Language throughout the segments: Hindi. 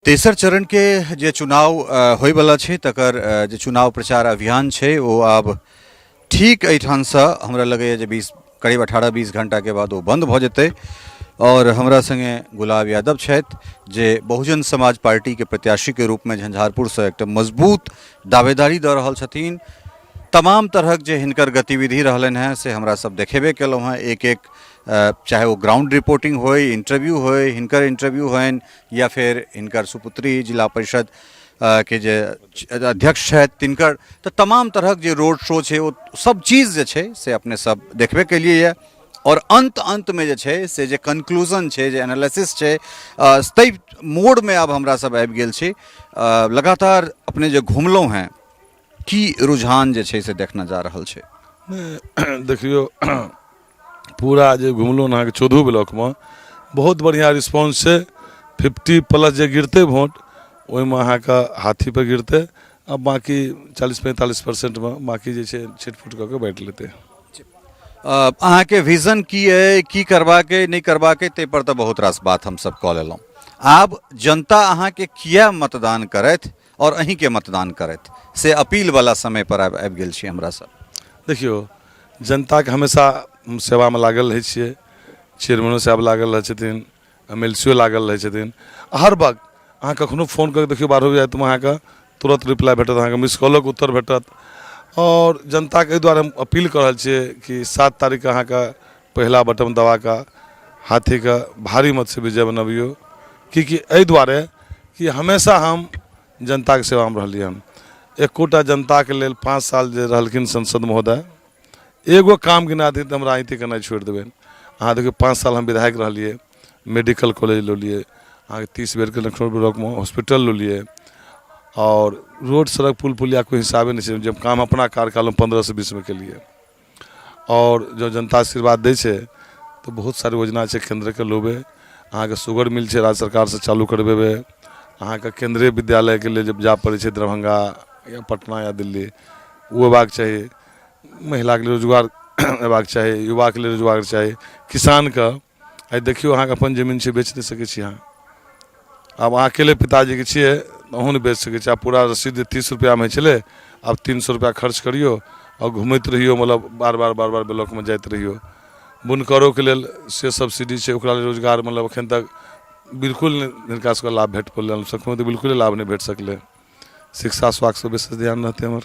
तेसर चरण के जे चुनाव होय वाला छै तकर जे चुनाव प्रचार अभियान छै ओ आब ठीक एहिठाम से हमरा लगैए जे 20 करीब 18-20 घंटा के बाद वो बंद भ जेतै। और हमरा संगे गुलाब यादव छथि जे बहुजन समाज पार्टी के प्रत्याशी के रूप में झंझारपुर से एक मजबूत दावेदारी दऽ रहल छथिन। तमाम तरहक जे हिनकर गतिविधि रहलनि हैं से हमरा सब देखेबे केलहुँ हैं, एक एक चाहे वो ग्राउंड रिपोर्टिंग होय, इंटरव्यू होय, हिनकर इंटरव्यू होइन या फिर हिनकर सुपुत्री जिला परिषद के जे अध्यक्ष छथि तिनकर, तो तमाम तरहक जे रोड शो छै वो सब चीज़ जे छै से अपने सब देखबे केलिए ये। और अंत में जे छै से जे कंक्लूजन छै, जे एनालिसिस छै, तै मोड में अब हमरा सब आबि गेल छी। लगातार अपने जे घुमलहुँ हैं की रुझान जे छै से देखना जा रहल छै? देखियो पूरा जे घुमलहुँ अहाँके चौदहो ब्लॉक में बहुत बढ़िया रिस्पॉन्स छै। 50+ जे गिरते वोट ओहिमे अहाँके हाथी पर गिरते, अब बाकी 40-45% में बाकी जे छै छिटफुट कऽ के बैठ लेते। अहाँके विजन की है, की करबाके नहीं करबाके ते पर तो बहुत रास बात हम सब कऽ लेलहुँ। आब जनता अहाँके किया मतदान करथि और अहीं के मतदान करथि से अपील वाला समय पर आबि गेल छी हमरा सब। देखियो जनता के हमेशा सेवा में लागल रहै छियै, चेयरमैनो साहब लागल रहै छथिन, MLC लागल रहै छथिन। हर वक्त अहाँ कखनो फोन करके देखियो 12 बजे तुम अहाँके तुरंत रिप्लाई भेटत, अहाँके मिस कॉलक उत्तर भेटत। और जनता के द्वारा हम अपील कर रहल छियै कि 7 तारीख के अहाँके पहला बटन दबा के हाथी के भारी मत से विजय बनबियो, कि एहि दुआरे कि हमेशा हम जनता के सेवा में रहलियै हन। एकोटा जनता के लेल 5 साल जे रहलखिन संसद महोदय, एगो काम गिना दी तो हमरा अहिते केनाइ छोड़ि देबै। अहाँ देखियो 5 साल हम विधायक रहलियै, मेडिकल कॉलेज लेलियै, अहाँके 30 बेर के लखनऊ ब्लॉक में हॉस्पिटल लेलियै, और रोड सड़क पुल पुलिया कोई हिसाबे नहीं छै। जब काम अपना कार्यकाल में 15 से 20 में के लिए, और जो जनता आशीर्वाद दै छै तो बहुत सारी योजना छै केंद्र के लोबे। अहाँके शुगर मिल छै राज्य सरकार से चालू करबेबै, अहाँके केंद्रीय विद्यालय के लिए जब जा पड़े छै दरभंगा या पटना या दिल्ली वो हेबाक चाही, महिला के लिए रोजगार हेबाक चाही, युवा के लिए रोजगार चाही, किसान का आई देखियो अहाँके अपन जमीन छै बेच नहीं सकै छी अहाँ। अब अहाँ अकेले पिताजी के छियै अहूँ नहीं बेच सकै छी। आब पूरा रसीद 30 रुपया में छलै, अब 300 रुपया खर्च करियो और घूमैत रहियो, मतलब बार बार ब्लॉक में जाइत रहियो। बुनकरों के लेल से सब्सिडी छै, ओकरा लेल रोजगार मतलब अखन तक बिल्कुल हिनका सबके लाभ भेट पड़ल, सखमे तो बिल्कुल लाभ नहीं भेट सकले। शिक्षा स्वास्थ्य पर विशेष ध्यान रहते हमर।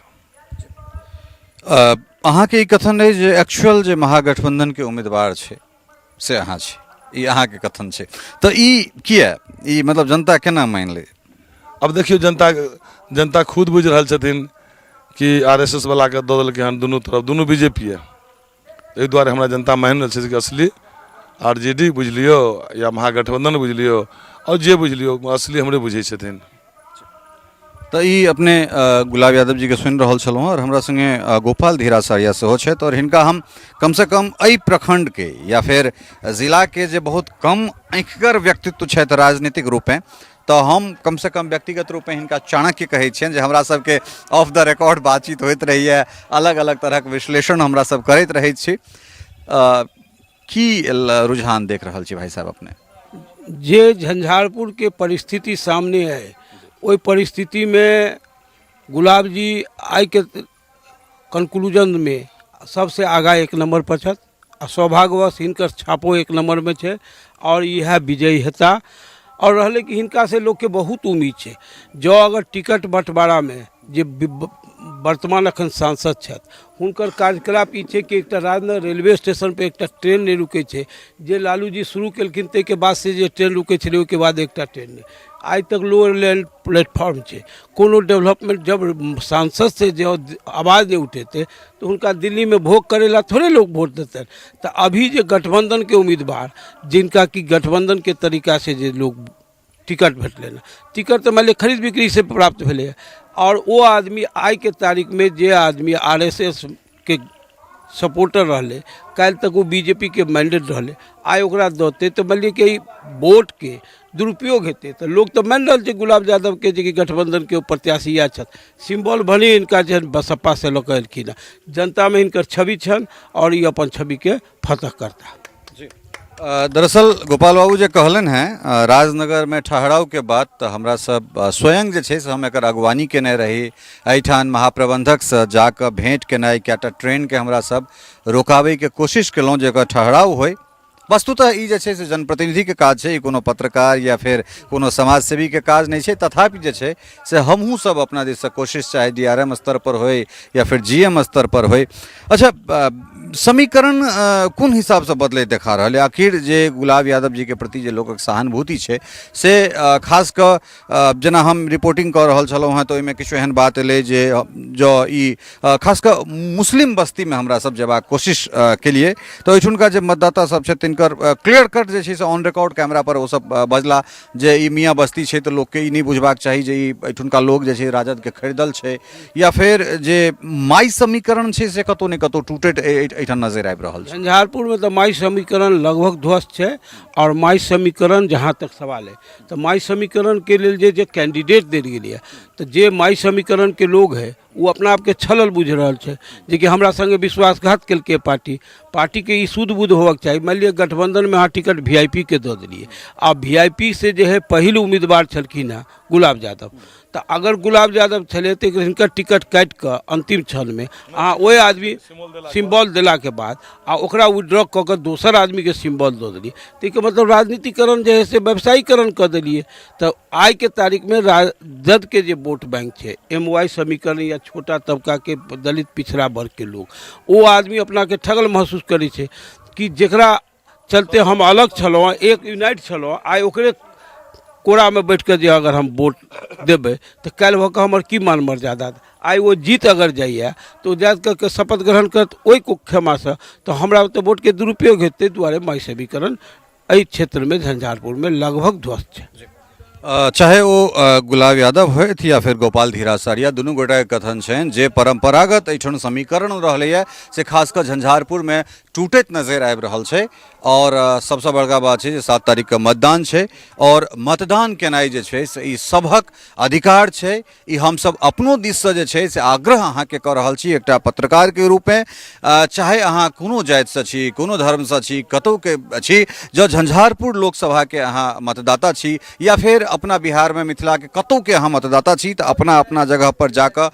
अहाँके ई कथन है जे एक्चुअल जे महागठबंधन के उम्मीदवार छै से अहाँ छी, ई अहाँके कथन छै, तो ई किया, ई मतलब जनता केना मान ले? अब देखियो जनता खुद बुझ रहल छथिन कि RSS वाला के दऽ देलकै हन दुनू तरफ, दुनू बीजेपी है। एहि दुआरे हमरा जनता मान रहल छै कि असली RJD बुझलियो या महागठबंधन बुझलियो, और जे बुझलियो असली हमरे बुझै छथिन। तो ई अपने गुलाब यादव जी के सुनि रहल छलहुँ और हमरा संगे गोपाल धीरासारिया सेहो छथि, और हिनका हम कम से कम एहि प्रखंड के या फिर जिला के जे बहुत कम आँखिगर व्यक्तित्व छथि राजनीतिक रूपें, तो हम कम से कम व्यक्तिगत रूप में हिनका चाणक्य कहै छियनि, जे हमरा सबके ऑफ द रिकॉर्ड बातचीत होइत रहैए, अलग अलग तरहक विश्लेषण हमरा सब करैत रहै छी। की रुझान देख रहल छी भाई साहब अपने? जे झंझारपुर के परिस्थिति सामने है, ओई परिस्थिति में गुलाब जी आई के कंक्लूजन में सबसे आगा 1 नंबर पर छथि। सौभाग्यवश हिनकर छापो 1 नंबर में छै और यह विजयी हेता। और रहले कि हिनका से लोग के बहुत उम्मीद छै, जो अगर टिकट बंटवारा में जे वर्तमान अखन सांसद छथि हुनकर कार्यकलाप ई छै कि एकटा राजनगर रेलवे स्टेशन पर एकटा ट्रेन नहीं रुकै छै, जे लालू जी शुरू केलखिन ताहिके बाद से जे ट्रेन रुकै छलै ओहिके बाद एकटा ट्रेन नहीं, आज तक लोअर लेवल प्लेटफॉर्म छै। कोनो डेवलपमेंट जब सांसद से जो आवाज़ नहीं उठेते तो उनका दिल्ली में भोग करेला थोड़े लोग वोट देते। तो अभी जो गठबंधन के उम्मीदवार जिनका कि गठबंधन के तरीका से जो लोग टिकट भेटले ना, टिकट तो मान लिया खरीद बिक्री से प्राप्त भेले, और वो आदमी आई के तारीख में जे आदमी RSS के सपोर्टर रहले, कल तक वो बीजेपी के मैंडेट रहले, आइ ओकरा दते तो मान लिया कि वोट के दुरुपयोग हेतै, तो लोग तो मान रहल छै गुलाब यादव के जे गठबंधन के प्रत्याशी या छथि, सिंबल भले इनका जे बसपा से लऽ कऽ एलखिन, जनता में इनकर छवि छन और ये अपन छवि के फतह करता। दरअसल गोपाल बाबू जे कहलन हैं राजनगर में ठहराव के बाद तो हमरा सब स्वयं जे छै से हम एकर अगवानी केने रही एहिठाम महाप्रबंधक से जाकर भेंट केनाइ कएटा ट्रेन के हमरा सब रोकाबै के कोशिश केलहुँ जे एकर ठहराव होय। वस्तुतः ई जे छै से जनप्रतिनिधि के काज छै, ई कोनो पत्रकार या फिर कोनो समाजसेवी के काज नहीं छै। तथापि जे छै से हमहूँ सब अपना दिस से कोशिश चाहे DRM स्तर पर होय या फिर GM स्तर पर होय। अच्छा, समीकरण कोन हिसाब से बदलैत देखा रहल है? आखिर जे गुलाब यादव जी के प्रति जे लोकक सहानुभूति छै से खास कऽ जेना हम रिपोर्टिंग कऽ रहल छलहुँ हैं तो ओहिमे किछु एहन बात एलै जे जो ई खास कऽ मुस्लिम बस्ती में हमरा सब जेबाक कोशिश केलिए तो ओहिठुनका जे मतदाता सब छै तिनकर क्लियर कट जे छै से ऑन रिकॉर्ड कैमरा पर ओ सब बजला जे ई मियाँ बस्ती छै तो लोकके ई नहीं बुझबाक चाही जे ई एहिठुनका लोक जे छै राजद के खरीदल छै या फिर जे माई समीकरण छै से कतौ ने कतौ टूटैत एहिठाम नजर आबि रहल छै। झंझारपुर में तो माई समीकरण लगभग ध्वस्त है और माई समीकरण जहाँ तक सवाल है तो माई समीकरण के लिए जे कैंडिडेट देल गेलै तो जे माई समीकरण के लोग है वो अपना आप के छलल बुझ रहल छै जे कि हमरा संगे विश्वासघात केलकै पार्टी के ई शुद्ध बुद्ध होबाक चाही। मान लिअ गठबंधन में अहाँ टिकट VIP के दऽ देलिए आ VIP से जे है पहिल उम्मीदवार छलखिन हैं गुलाब यादव, तो अगर गुलाब यादव छलै तो हिनकर टिकट काटि कऽ अंतिम क्षण में अहाँ ओहि आदमी सिम्बल देला के बाद आ ओकरा विड्रॉ कऽ कऽ दोसर आदमी के सिम्बल दऽ देलिए तो के मतलब राजनीतिकरण जे है से व्यवसायीकरण कऽ देलिए। तो आइ के तारीख में राजद के जे वोट बैंक है MY समीकरण या छोटा तबका के दलित पिछड़ा वर्ग के लोग वो आदमी अपना के ठगल महसूस करै छै कि जेकरा चलते हम अलग छलहुँ एक यूनाइट छलहुँ आइ ओकरे कोड़ा में बैठ कर जे अगर हम वोट देबै तो काल्हि भऽ कऽ हमर की मान मर्यादा। आइ वो जीत अगर जाइए तो जात करके शपथ ग्रहण करत ओहि क्षमा से तो हमरा तो वोट के दुरुपयोग हेतै दुआरे माई समीकरण एहि क्षेत्र में झंझारपुर में लगभग ध्वस्त है। चाहे वो गुलाब यादव होथि या फिर गोपाल धीरासरिया दुनू गोटा के कथन छनि जे परंपरागत एहिठाम समीकरण रहलैए से खासकर झंझारपुर में टूटैत नजर आबि रहल छै। और सबसे बड़का बात छै जे 7 तारीख के मतदान छै और मतदान केनाइ जे छै से ई सभक अधिकार छै। ई हम सब अपनो दिस से जे छै से आग्रह अहाँ के कऽ रहल छी एकटा पत्रकार के रूप में, चाहे अहाँ कोनो जाति से छी कोनो धर्म से छी कतौ के छी, जो झंझारपुर लोकसभा के अहाँ मतदाता छी या फिर अपना बिहार में मिथिला के कतौ के अहाँ मतदाता छी तो अपना अपना जगह पर जाकर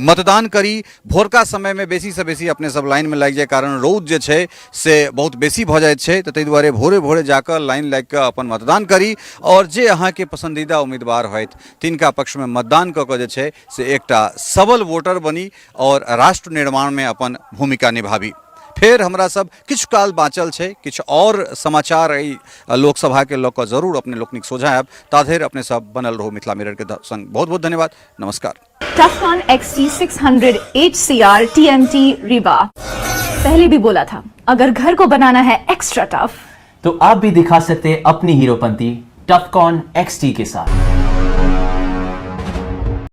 मतदान करी। भोरका समय में बेसी से बेसी अपने सब लाइन में लागि जाए कारण रौद जे छै से बहुत बेसी भऽ जाइत छै तो ताहि दुआरे भोरे भोरे जाकर लाइन लागि कऽ अपन मतदान करी और जे अहाँ के पसंदीदा उम्मीदवार होइत तिनका पक्ष में मतदान कऽ कऽ जे छै से एकटा सबल वोटर बनी और राष्ट्र निर्माण में अपन भूमिका निभाबी। फिर हमरा सब किछु काल बाँचल छै, किछु और समाचार एहि लोकसभा के लऽ कऽ जरूर अपने लोकनिक सोझा आयब। ताधरि अपने सब बनल रहू मिथिला मिरर के संग। बहुत बहुत धन्यवाद, नमस्कार। टफकॉन XT 600 HCR TMT रीवा। पहले भी बोला था अगर घर को बनाना है एक्स्ट्रा टफ तो आप भी दिखा सकते हैं अपनी हीरोपंती टफकॉन XT के साथ।